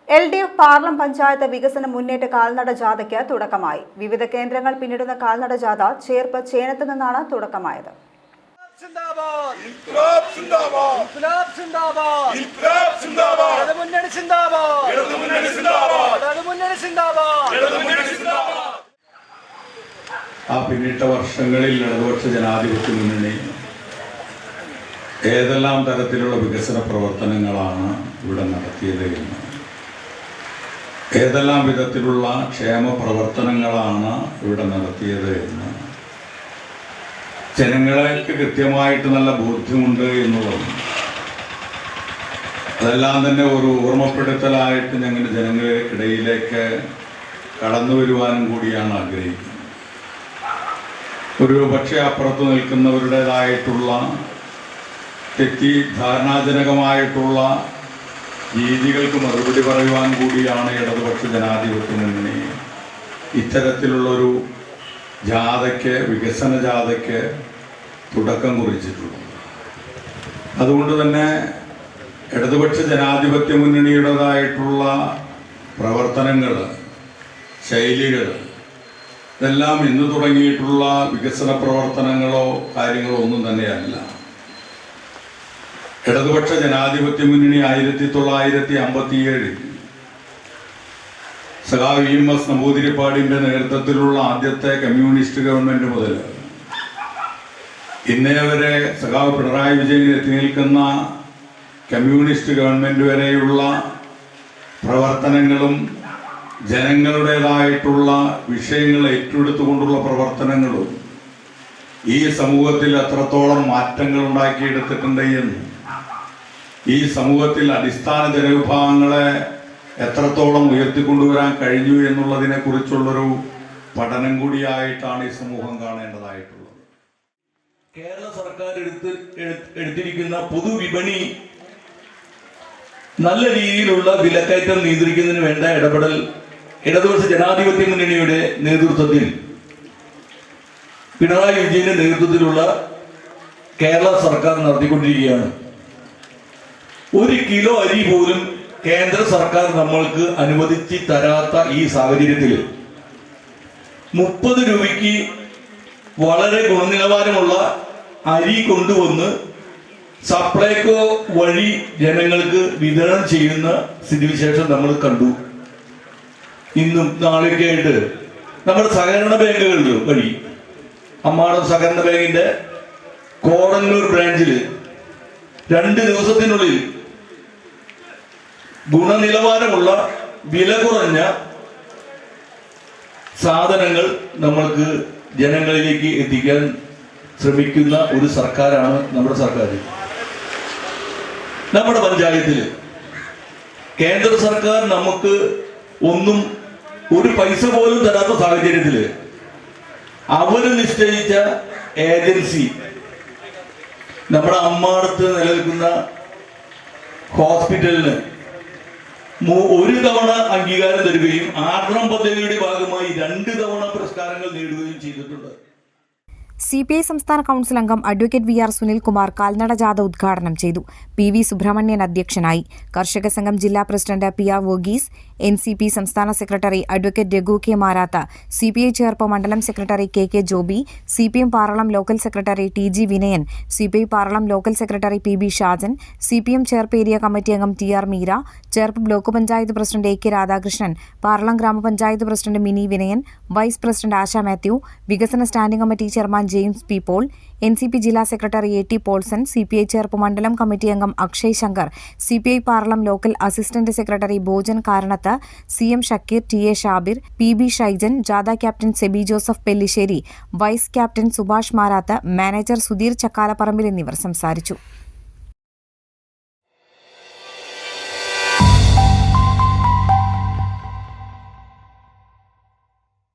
LDF പാർലം panchayat വികസന മുന്നേറ്റ കാൽനട ജാഥയ്ക്ക് തുടക്കമായി. വിവിധ കേന്ദ്രങ്ങൾ പിന്നിടുന്ന കാൽനട ജാഥ ചേർപ്പ് ചേനത്ത് നിന്നാണ് തുടക്കമായത്. ആ പിന്നിട്ട വർഷങ്ങളിൽ ഇടതുപക്ഷ ജനാധിപത്യ മുന്നണി ഏതെല്ലാം തരത്തിലുള്ള വികസന പ്രവർത്തനങ്ങളാണ് ഇവിടെ നടത്തിയത് എന്ന്, ഏതെല്ലാം വിധത്തിലുള്ള ക്ഷേമ പ്രവർത്തനങ്ങളാണ് ഇവിടെ നടത്തിയത് എന്ന് ജനങ്ങൾക്ക് കൃത്യമായിട്ട് നല്ല ബോധ്യമുണ്ട് എന്നുള്ളത്, അതെല്ലാം തന്നെ ഒരു ഓർമ്മപ്പെടുത്തലായിട്ട് ഞങ്ങൾ ജനങ്ങൾക്കിടയിലേക്ക് കടന്നു വരുവാനും കൂടിയാണ് ആഗ്രഹിക്കുന്നത്. ഒരു പക്ഷേ അപ്പുറത്ത് നിൽക്കുന്നവരുടേതായിട്ടുള്ള ധാരണാജനകമായിട്ടുള്ള രീതികൾക്ക് മറുപടി പറയുവാൻ കൂടിയാണ് ഇടതുപക്ഷ ജനാധിപത്യ മുന്നണി ഇത്തരത്തിലുള്ളൊരു ജാഥയ്ക്ക്, വികസന ജാഥയ്ക്ക് തുടക്കം കുറിച്ചിട്ടുള്ളത്. അതുകൊണ്ട് തന്നെ ഇടതുപക്ഷ ജനാധിപത്യ മുന്നണിയുടേതായിട്ടുള്ള പ്രവർത്തനങ്ങൾ, ശൈലികൾ, ഇതെല്ലാം ഇന്ന് തുടങ്ങിയിട്ടുള്ള വികസന പ്രവർത്തനങ്ങളോ കാര്യങ്ങളോ ഒന്നും തന്നെയല്ല. ഇടതുപക്ഷ ജനാധിപത്യ മുന്നണി 1957 സഖാവ് EMS നമ്പൂതിരിപ്പാടിന്റെ നേതൃത്വത്തിലുള്ള ആദ്യത്തെ കമ്മ്യൂണിസ്റ്റ് ഗവൺമെന്റ് മുതൽ ഇന്നേ വരെ സഖാവ് പിണറായി വിജയൻ എത്തി നിൽക്കുന്ന കമ്മ്യൂണിസ്റ്റ് ഗവൺമെന്റ് വരെയുള്ള പ്രവർത്തനങ്ങളും ജനങ്ങളുടേതായിട്ടുള്ള വിഷയങ്ങൾ ഏറ്റെടുത്തുകൊണ്ടുള്ള പ്രവർത്തനങ്ങളും ഈ സമൂഹത്തിൽ എത്രത്തോളം മാറ്റങ്ങൾ ഉണ്ടാക്കിയെടുത്തിട്ടുണ്ട് എന്ന്, ഈ സമൂഹത്തിൽ അടിസ്ഥാന ജനവിഭാഗങ്ങളെ എത്രത്തോളം ഉയർത്തിക്കൊണ്ടുവരാൻ കഴിഞ്ഞു എന്നുള്ളതിനെ കുറിച്ചുള്ളൊരു പഠനം കൂടിയായിട്ടാണ് ഈ സമൂഹം കാണേണ്ടതായിട്ടുള്ളത്. കേരള സർക്കാർ എടുത്തിരിക്കുന്ന പൊതുവിപണി നല്ല രീതിയിലുള്ള വിലക്കയറ്റം നിയന്ത്രിക്കുന്നതിന് വേണ്ട ഇടപെടൽ ഇടതുപക്ഷ ജനാധിപത്യ മുന്നണിയുടെ നേതൃത്വത്തിൽ, പിണറായി വിജയന്റെ നേതൃത്വത്തിലുള്ള കേരള സർക്കാർ നടത്തിക്കൊണ്ടിരിക്കുകയാണ്. 1 കിലോ അരി പോലും കേന്ദ്ര സർക്കാർ നമ്മൾക്ക് അനുവദിച്ച് തരാത്ത ഈ സാഹചര്യത്തിൽ 30 രൂപയ്ക്ക് വളരെ ഗുണനിലവാരമുള്ള അരി കൊണ്ടുവന്ന് സപ്ലൈകോ വഴി ജനങ്ങൾക്ക് വിതരണം ചെയ്യുന്ന സ്ഥിതിവിശേഷം നമ്മൾ കണ്ടു. ഇന്നും നാളെയൊക്കെ ആയിട്ട് നമ്മുടെ സഹകരണ ബാങ്കുകളിൽ വഴി, അമ്മാടം സഹകരണ ബാങ്കിന്റെ കോടന്നൂർ ബ്രാഞ്ചിൽ 2 ദിവസത്തിനുള്ളിൽ ഗുണനിലവാരമുള്ള വില കുറഞ്ഞ സാധനങ്ങൾ നമ്മൾക്ക് ജനങ്ങളിലേക്ക് എത്തിക്കാൻ ശ്രമിക്കുന്ന ഒരു സർക്കാരാണ് നമ്മുടെ സർക്കാർ. നമ്മുടെ പഞ്ചായത്തിൽ കേന്ദ്ര സർക്കാർ നമുക്ക് ഒന്നും ഒരു പൈസ പോലും തരാത്ത സാഹചര്യത്തിൽ അവര് നിശ്ചയിച്ച ഏജൻസി നമ്മുടെ അമ്മാടത്ത് നിലനിൽക്കുന്ന ഹോസ്പിറ്റലിന് 1 തവണ അംഗീകാരം തരികയും ആർദ്രം പദ്ധതിയുടെ ഭാഗമായി 2 തവണ പുരസ്കാരങ്ങൾ നേടുകയും ചെയ്തിട്ടുണ്ട്. CPI സംസ്ഥാന കൗൺസിൽ അംഗം അഡ്വക്കേറ്റ് VR സുനിൽകുമാർ കാൽനട ജാഥ ഉദ്ഘാടനം ചെയ്തു. PV സുബ്രഹ്മണ്യൻ അധ്യക്ഷനായി. കർഷക സംഘം ജില്ലാ പ്രസിഡന്റ് PR വർഗീസ്, NCP സംസ്ഥാന secretary advocate Raghu K Marath, CPI Cherpu മണ്ഡലം secretary KK Joby, CPM Paralam local secretary TG Vinayan, CPI Paralam local secretary PB Shajan, CPM Cherpu area committee അംഗം TR Meera, Cherpu block panchayat president AK Radhakrishnan, Paralam ഗ്രാമപഞ്ചായത്ത് president Mini Vinayan, vice president Asha Mathew, വികസന standing committee chairman James P. Paul, NCP ജില്ലാ secretary AT Paulson, CPI Cherpu മണ്ഡലം committee അംഗം Akshay Shankar, CPI Paralam local assistant secretary Bhojan Karanath, CM Shakir, TA Shabir, PB Shaijan, ജാഥ captain Seby Joseph Pellissery, vice captain Subhash Marath, manager Sudheer Chakkalaparambil എന്നിവർ സംസാരിച്ചു.